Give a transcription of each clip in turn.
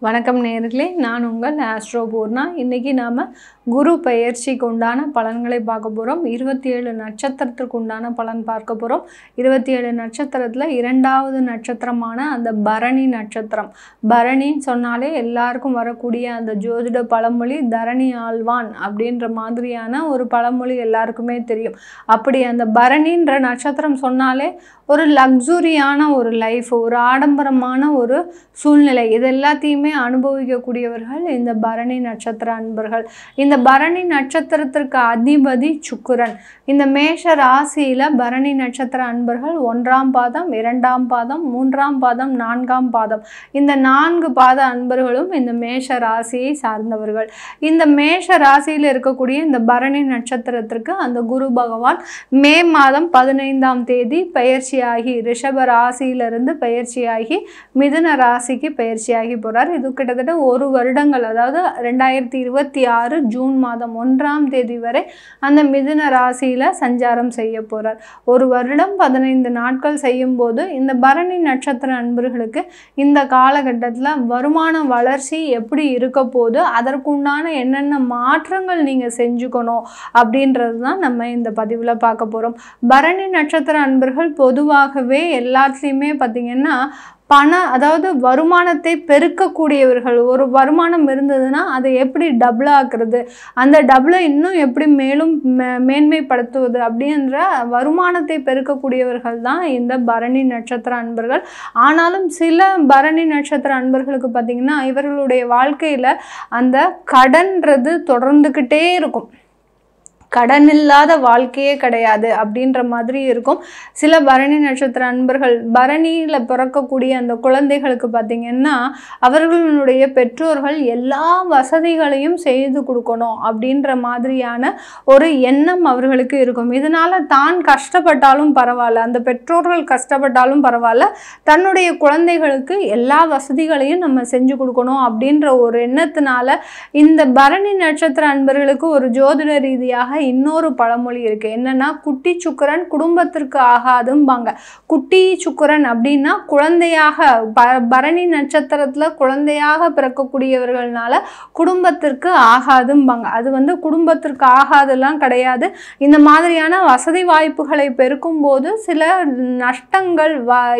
வணக்கம் நேயர்களே, நான் உங்கள் ஆஸ்ட்ரோ பூர்ணா. இன்றைக்கி நாம் குரு பெயர்ச்சிக்கு உண்டான பலன்களை பார்க்க போகிறோம். 27 நட்சத்திரத்திற்கு உண்டான பலன் பார்க்க போகிறோம். 27 நட்சத்திரத்தில் இரண்டாவது நட்சத்திரமான அந்த பரணி நட்சத்திரம். பரணின்னு சொன்னாலே எல்லாருக்கும் வரக்கூடிய அந்த ஜோதிட பழமொழி தரணி ஆழ்வான் அப்படின்ற மாதிரியான ஒரு பழமொழி எல்லாருக்குமே தெரியும். அப்படி அந்த பரணின்ற நட்சத்திரம் சொன்னாலே ஒரு லக்ஸுரியான ஒரு லைஃப், ஒரு ஆடம்பரமான ஒரு சூழ்நிலை, இது எல்லாத்தையுமே அனுபவிக்கக்கூடியவர்கள் இந்த பரணி நட்சத்திர அன்பர்கள். இந்த பரணி நட்சத்திரத்திற்கு அதிபதி சுக்கிரன். இந்த மேஷ ராசியில பரணி நட்சத்திர அன்பர்கள் 1ஆம் பாதம், 2ஆம் பாதம், 3ஆம் பாதம், 4ஆம் பாதம், இந்த 4 பாத அன்பர்களும் இந்த மேஷ ராசியை சார்ந்தவர்கள். இந்த மேஷ ராசியில் இருக்கக்கூடிய இந்த பரணி நட்சத்திரத்திற்கு அந்த குரு பகவான் மே மாதம் 15ஆம் தேதி பயிற்சியாகி ரிஷப ராசியிலிருந்து பயிற்சியாகி மிதுன ராசிக்கு பயிற்சியாகி போறார். இது கிட்டத்தட்ட 1 வருடங்கள், அதாவது 2026 ஜூன் மாதம் 1ஆம் தேதி வரை அந்த மிதுன ராசியில சஞ்சாரம் செய்ய போறார். 1 வருடம் 15 நாட்கள் செய்யும் போது இந்த பரணி நட்சத்திர அன்பர்களுக்கு இந்த காலகட்டத்தில் வருமான வளர்ச்சி எப்படி இருக்க போது, அதற்குண்டான என்னென்ன மாற்றங்கள் நீங்க செஞ்சுக்கணும் அப்படின்றது தான் நம்ம இந்த பதிவில் பார்க்க போறோம். பரணி நட்சத்திர அன்பர்கள் பொதுவாகவே எல்லாத்துலேயுமே பார்த்தீங்கன்னா அதாவது வருமானத்தை பெருக்கக்கூடியவர்கள். ஒரு வருமானம் இருந்ததுன்னா அதை எப்படி டபுள் ஆக்குறது, அந்த டபுளை இன்னும் எப்படி மேலும் மேன்மைப்படுத்துவது அப்படின்ற வருமானத்தை பெருக்கக்கூடியவர்கள் தான் இந்த பரணி நட்சத்திர அன்பர்கள். ஆனாலும் சில பரணி நட்சத்திர அன்பர்களுக்கு பார்த்திங்கன்னா இவர்களுடைய வாழ்க்கையில் அந்த கடன்றது தொடர்ந்துக்கிட்டே இருக்கும். கடன் இல்லாத வாழ்க்கையே கிடையாது அப்படின்ற மாதிரி இருக்கும். சில பரணி நட்சத்திர அன்பர்கள் பரணியில் பிறக்கக்கூடிய அந்த குழந்தைகளுக்கு பார்த்திங்கன்னா அவர்களுடைய பெற்றோர்கள் எல்லா வசதிகளையும் செய்து கொடுக்கணும் அப்படின்ற மாதிரியான ஒரு எண்ணம் அவர்களுக்கு இருக்கும். இதனால் தான் கஷ்டப்பட்டாலும் பரவாயில்ல, அந்த பெற்றோர்கள் கஷ்டப்பட்டாலும் பரவாயில்ல, தன்னுடைய குழந்தைகளுக்கு எல்லா வசதிகளையும் நம்ம செஞ்சு கொடுக்கணும் அப்படின்ற ஒரு எண்ணத்தினால இந்த பரணி நட்சத்திர அன்பர்களுக்கு ஒரு ஜோதிட ரீதியாக இன்னொரு பழமொழி இருக்கு. என்னன்னா, குட்டி சுக்கிரன் குடும்பத்திற்கு ஆகாதும்பாங்க. குட்டி சுக்கிரன் அப்படின்னா குழந்தையாக பரணி நட்சத்திரத்துல குழந்தையாக பிறக்கக்கூடியவர்கள்னால குடும்பத்திற்கு ஆகாதும்பாங்க. அது குடும்பத்திற்கு ஆகாதெல்லாம் கிடையாது. இந்த மாதிரியான வசதி வாய்ப்புகளை பெருக்கும் போது சில நஷ்டங்கள்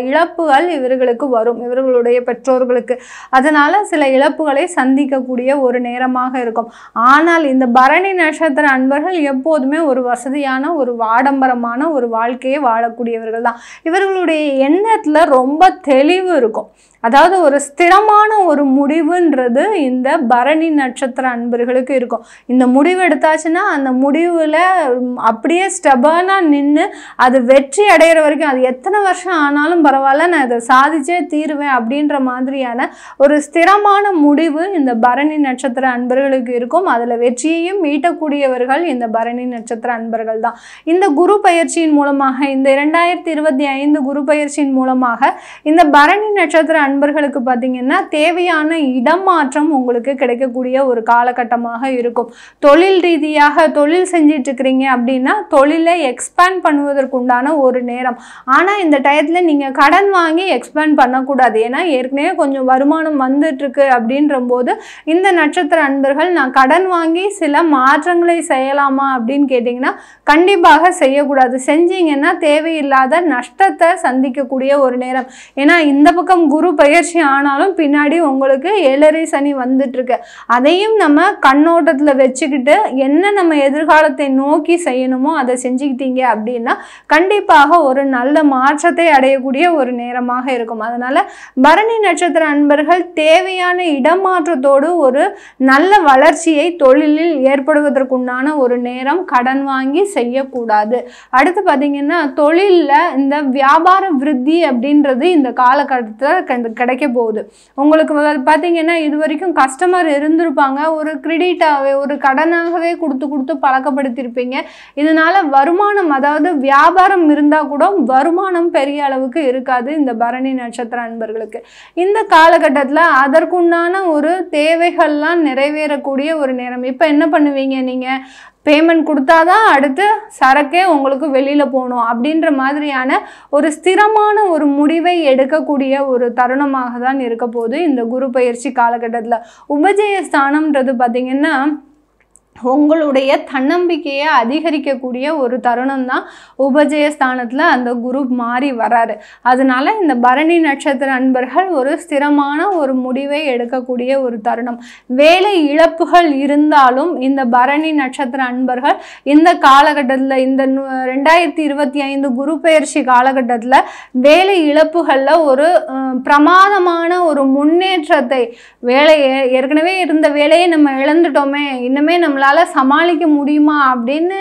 இழப்புகள் இவர்களுக்கு வரும், இவர்களுடைய பெற்றோர்களுக்கு. அதனால சில இழப்புகளை சந்திக்கக்கூடிய ஒரு நேரமாக இருக்கும். ஆனால் இந்த பரணி நட்சத்திர அன்பர்கள் எப்போதுமே ஒரு வசதியான ஒரு ஆடம்பரமான ஒரு வாழ்க்கையை வாழக்கூடியவர்கள் தான். இவர்களுடைய எண்ணத்துல ரொம்ப தெளிவு இருக்கும். அதாவது ஒரு ஸ்திரமான ஒரு முடிவுன்றது இந்த பரணி நட்சத்திர அன்பர்களுக்கு இருக்கும். இந்த முடிவு எடுத்தாச்சுன்னா அந்த முடிவில் அப்படியே ஸ்டபர்னாக நின்று அது வெற்றி அடைகிற வரைக்கும், அது எத்தனை வருஷம் ஆனாலும் பரவாயில்ல, நான் இதை சாதிச்சே தீருவேன் அப்படின்ற மாதிரியான ஒரு ஸ்திரமான முடிவு இந்த பரணி நட்சத்திர அன்பர்களுக்கு இருக்கும். அதில் வெற்றியையும் ஈட்டக்கூடியவர்கள் இந்த பரணி நட்சத்திர அன்பர்கள் தான். இந்த குரு பயிற்சியின் மூலமாக, இந்த 2025 குரு பயிற்சியின் மூலமாக இந்த பரணி நட்சத்திர அன்பர்களுக்கு பார்த்தீங்கன்னா தேவையான இடமாற்றம் உங்களுக்கு கிடைக்கக்கூடிய ஒரு காலகட்டமாக இருக்கும். தொழில் ரீதியாக தொழில் செஞ்சிட்டு இருக்கிறீங்க அப்படின்னா தொழிலை எக்ஸ்பேண்ட் பண்ணுவதற்குண்டான ஒரு நேரம். ஆனால் இந்த டயத்தில் நீங்கள் கடன் வாங்கி எக்ஸ்பேண்ட் பண்ணக்கூடாது. ஏன்னா ஏற்கனவே கொஞ்சம் வருமானம் வந்துட்டு இருக்கு அப்படின்ற போது இந்த நட்சத்திர அன்பர்கள் நான் கடன் வாங்கி சில மாற்றங்களை செய்யலாமா அப்படின்னு கேட்டிங்கன்னா கண்டிப்பாக செய்யக்கூடாது. செஞ்சீங்கன்னா தேவையில்லாத நஷ்டத்தை சந்திக்கக்கூடிய ஒரு நேரம். ஏன்னா இந்த பக்கம் குரு பயிற்சி ஆனாலும் பின்னாடி உங்களுக்கு 7.5 சனி வந்துட்டு இருக்கு. அதையும் நம்ம கண்ணோட்டத்தில் வச்சுக்கிட்டு என்ன நம்ம எதிர்காலத்தை நோக்கி செய்யணுமோ அதை செஞ்சுக்கிட்டீங்க அப்படின்னா கண்டிப்பாக ஒரு நல்ல மாற்றத்தை அடையக்கூடிய ஒரு நேரமாக இருக்கும். அதனால பரணி நட்சத்திர அன்பர்கள் தேவையான இடமாற்றத்தோடு ஒரு நல்ல வளர்ச்சியை தொழிலில் ஏற்படுவதற்குண்டான ஒரு நேரம். கடன் வாங்கி செய்யக்கூடாது. அடுத்து பார்த்தீங்கன்னா தொழிலில் இந்த வியாபார விருத்தி அப்படின்றது இந்த காலகட்டத்தில் கிடைக்க போகுது. உங்களுக்கு பார்த்தீங்கன்னா இது வரைக்கும் கஸ்டமர் இருந்திருப்பாங்க, ஒரு கிரெடிட்டாகவே ஒரு கடனாகவே கொடுத்து பழக்கப்படுத்தியிருப்பீங்க. இதனால வருமானம், அதாவது வியாபாரம் இருந்தால் கூட வருமானம் பெரிய அளவுக்கு இருக்காது இந்த பரணி நட்சத்திர அன்பர்களுக்கு. இந்த காலகட்டத்தில் அதற்குண்டான ஒரு தேவைகள்லாம் நிறைவேறக்கூடிய ஒரு நேரம். இப்போ என்ன பண்ணுவீங்க, நீங்கள் பேமெண்ட் கொடுத்தாதான் அடுத்து சரக்கே உங்களுக்கு வெளியில் போகணும் அப்படின்ற மாதிரியான ஒரு ஸ்திரமான ஒரு முடிவை எடுக்கக்கூடிய ஒரு தருணமாக தான் இருக்க போகுது இந்த குரு பயிற்சி காலகட்டத்தில். உபஜய ஸ்தானம்ன்றது பார்த்திங்கன்னா உங்களுடைய தன்னம்பிக்கையை அதிகரிக்கக்கூடிய ஒரு தருணம் தான் உபஜயஸ்தானத்தில் அந்த குரு மாறி வராரு. அதனால இந்த பரணி நட்சத்திர அன்பர்கள் ஒரு ஸ்திரமான ஒரு முடிவை எடுக்கக்கூடிய ஒரு தருணம். வேலை இழப்புகள் இருந்தாலும் இந்த பரணி நட்சத்திர அன்பர்கள் இந்த காலகட்டத்தில் இந்த 2025 குரு பயிற்சி காலகட்டத்தில் வேலை இழப்புகளில் ஒரு பிரமாதமான ஒரு முன்னேற்றத்தை, வேலையை ஏற்கனவே இருந்த வேலையை நம்ம இழந்துட்டோமே, இன்னுமே நம்மளால் சமாளிக்க முடியுமா அப்படின்னு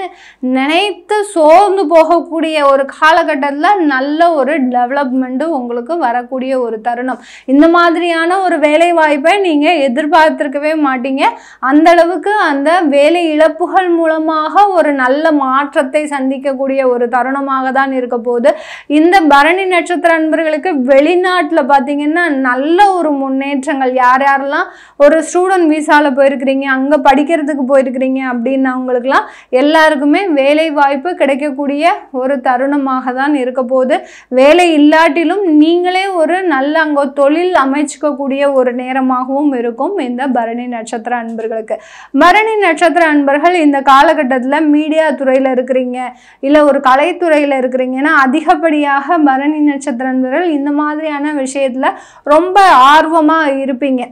நினைத்து சோர்ந்து போகக்கூடிய ஒரு காலகட்டத்தில் நல்ல ஒரு டெவலப்மெண்ட்டு உங்களுக்கு வரக்கூடிய ஒரு தருணம். இந்த மாதிரியான ஒரு வேலை வாய்ப்பை நீங்கள் எதிர்பார்த்திருக்கவே மாட்டீங்க. அந்த அளவுக்கு அந்த வேலை இழப்புகள் மூலமாக ஒரு நல்ல மாற்றத்தை சந்திக்கக்கூடிய ஒரு தருணமாக தான் இருக்க போகுது. இந்த பரணி நட்சத்திர அன்பர்களுக்கு வெளிநாட்டில் பார்த்தீங்கன்னா நல்ல ஒரு முன்னேற்றங்கள், யார் யாரெல்லாம் ஒரு ஸ்டூடெண்ட் விசாவில் போயிருக்கிறீங்க, அங்கே படிக்கிறதுக்கு போயிருக்கிறீங்க அப்படின்னா அவங்களுக்குலாம் எல்லாருக்குமே வேலை வாய்ப்பு கிடைக்கக்கூடிய ஒரு தருணமாக தான் இருக்க போகுது. வேலை இல்லாட்டிலும் நீங்களே ஒரு நல்ல அங்கே தொழில் அமைச்சிக்கக்கூடிய ஒரு நேரமாகவும் இருக்கும் இந்த பரணி நட்சத்திர அன்பர்களுக்கு. பரணி நட்சத்திர அன்பர்கள் இந்த காலகட்டத்தில் மீடியா துறையில் இருக்கிறீங்க, இல்லை ஒரு கலைத்துறையில் இருக்கிறீங்கன்னா அதிகப்படியாக பரணி நட்சத்திர அன்பர்கள் இந்த மாதிரியான விஷயத்தில் ரொம்ப ஆர்வமாக இருப்பீங்க.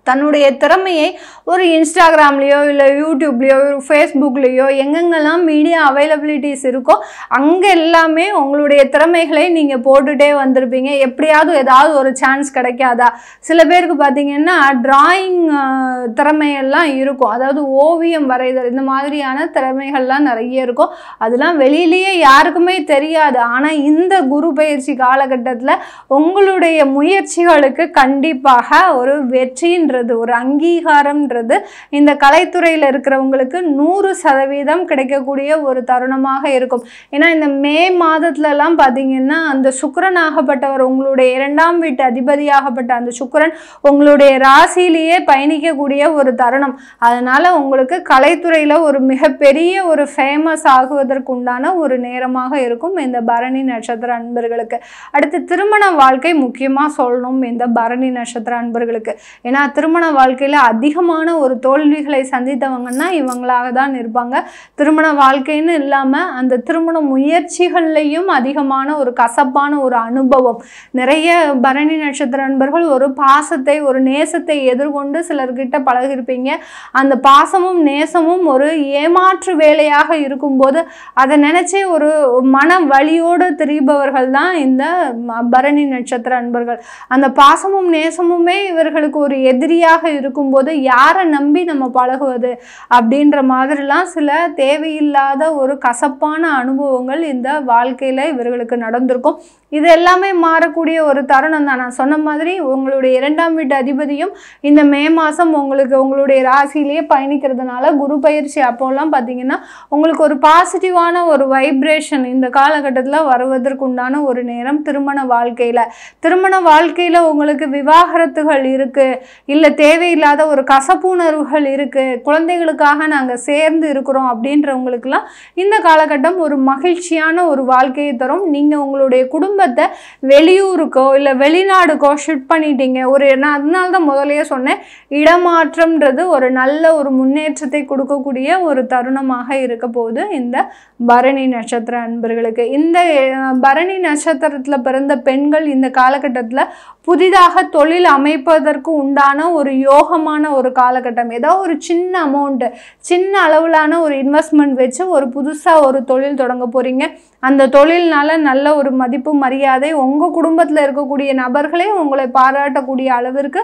தன்னுடைய திறமையை ஒரு இன்ஸ்டாகிராம்லேயோ இல்லை யூடியூப்லேயோ ஃபேஸ்புக்லேயோ எங்கெங்கெல்லாம் மீடியா அவைலபிலிட்டிஸ் இருக்கோ அங்கே எல்லாமே உங்களுடைய திறமைகளை நீங்கள் போட்டுகிட்டே வந்திருப்பீங்க. எப்படியாவது ஏதாவது ஒரு சான்ஸ் கிடைக்காதா? சில பேருக்கு பார்த்திங்கன்னா டிராயிங் திறமையெல்லாம் இருக்கும், அதாவது ஓவியம் வரைதல், இந்த மாதிரியான திறமைகள்லாம் நிறைய இருக்கும். அதெல்லாம் வெளியிலேயே யாருக்குமே தெரியாது. ஆனால் இந்த குரு பயிற்சி காலகட்டத்தில் உங்களுடைய முயற்சிகளுக்கு கண்டிப்பாக ஒரு வெற்றின்ற ஒரு அங்கீகாரம்ன்றது இந்த கலைத்துறையில் இருக்கிறவங்களுக்கு 100% கிடைக்கக்கூடிய ஒரு தருணமாக இருக்கும். ஏன்னா இந்த மே மாதத்துலலாம் பார்த்தீங்கன்னா அந்த சுக்கிரன் ஆகப்பட்டவர், உங்களுடைய 2ஆம் வீட்டு அதிபதியாகப்பட்ட அந்த சுக்கிரன் உங்களுடைய ராசியிலேயே பயணிக்கக்கூடிய ஒரு தருணம். அதனால உங்களுக்கு கலைத்துறையில் ஒரு மிகப்பெரிய ஒரு ஃபேமஸ் ஆகுவதற்கு உண்டான ஒரு நேரமாக இருக்கும் இந்த பரணி நட்சத்திர அன்பர்களுக்கு. அடுத்து திருமண வாழ்க்கை முக்கியமாக சொல்லணும் இந்த பரணி நட்சத்திர அன்பர்களுக்கு. ஏன்னா திருமண வாழ்க்கையில் அதிகமான ஒரு தோல்விகளை சந்தித்தவங்கன்னா இவங்களாக தான் இருப்பாங்க. திருமண வாழ்க்கைன்னு இல்லாமல் அந்த திருமண முயற்சிகள்லையும் அதிகமான ஒரு கசப்பான ஒரு அனுபவம். நிறைய பரணி நட்சத்திர நண்பர்கள் ஒரு பாசத்தை, ஒரு நேசத்தை எதிர்கொண்டு சிலர்கிட்ட பழகிருப்பீங்க. அந்த பாசமும் நேசமும் ஒரு ஏமாற்று வேலையாக இருக்கும்போது அதை நினச்சி ஒரு மன வலியோடு திரிபவர்கள் தான் இந்த பரணி நட்சத்திர அன்பர்கள். அந்த பாசமும் நேசமுமே இவர்களுக்கு ஒரு எதிரியாக இருக்கும்போது யாரை நம்பி நம்ம பழகுவது அப்படின்ற மாதிரிலாம் சில தேவையில்லாத ஒரு கசப்பான அனுபவங்கள் இந்த வாழ்க்கையில் இவர்களுக்கு நடந்திருக்கும். இது எல்லாமே மாறக்கூடிய ஒரு தருணம் தான். நான் சொன்ன மாதிரி உங்களுடைய 2ஆம் வீட்டு அதிபதியும் இந்த மே மாதம் உங்களுக்கு உங்களுடைய ராசியிலேயே பயணிக்கிறதுனால குரு பயிற்சி அப்போல்லாம் பார்த்தீங்கன்னா உங்களுக்கு ஒரு பாசிட்டிவான ஒரு வைப்ரேஷன் இந்த காலகட்டத்தில் வருவதற்குண்டான ஒரு நேரம். திருமண வாழ்க்கையில் உங்களுக்கு விவாகரத்துகள் இருக்குது, இல்லை தேவையில்லாத ஒரு கசப்புணர்வுகள் இருக்குது, குழந்தைகளுக்காக நாங்கள் சேர்ந்து இருக்கிறோம் அப்படின்றவங்களுக்கெல்லாம் இந்த காலகட்டம் ஒரு மகிழ்ச்சியான ஒரு வாழ்க்கையை தரும். நீங்கள் உங்களுடைய குடும்பத்தை வெளியூருக்கோ இல்லை வெளிநாடுக்கோ ஷிஃப்ட் பண்ணிட்டீங்க, நான் அதனால தான் முதலையே சொன்னேன், இடமாற்றம்ன்றது ஒரு நல்ல ஒரு முன்னேற்றத்தை கொடுக்கக்கூடிய ஒரு தருணமாக இருக்க போகுது இந்த பரணி நட்சத்திர அன்பர்களுக்கு. இந்த பரணி நட்சத்திரத்தில் பிறந்த பெண்கள் இந்த காலகட்டத்தில் புதிதாக தொழில் அமைப்பதற்கு உண்டான ஒரு யோகமான ஒரு காலகட்டம். ஏதோ ஒரு சின்ன அமௌண்ட்டு, சின்ன அளவிலான ஒரு இன்வெஸ்ட்மெண்ட் வச்சு ஒரு புதுசாக ஒரு தொழில் தொடங்க போகிறீங்க. அந்த தொழில்னால நல்ல ஒரு மதிப்பு மரியாதை, உங்கள் குடும்பத்தில் இருக்கக்கூடிய நபர்களே உங்களை பாராட்டக்கூடிய அளவிற்கு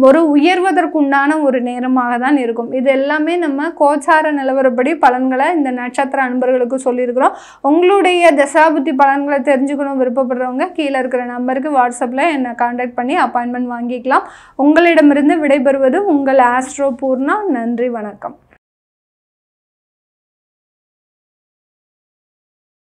ஒரு உயர்வதற்குண்டான ஒரு நேரமாக தான் இருக்கும். இது எல்லாமே நம்ம கோச்சார நிலவரப்படி பலன்களை இந்த நட்சத்திர அன்பர்களுக்கு சொல்லியிருக்கிறோம். உங்களுடைய தசாபுத்தி பலன்களை தெரிஞ்சுக்கணும் விருப்பப்படுறவங்க கீழே இருக்கிற நம்பருக்கு வாட்ஸ்அப்பில் என்னை கான்டாக்ட் பண்ணி அப்பாயின்மெண்ட் வாங்கிக்கலாம். உங்களிடமிருந்து விடைபெறுவது உங்கள் ஆஸ்ட்ரோ பூர்ணா. நன்றி, வணக்கம்.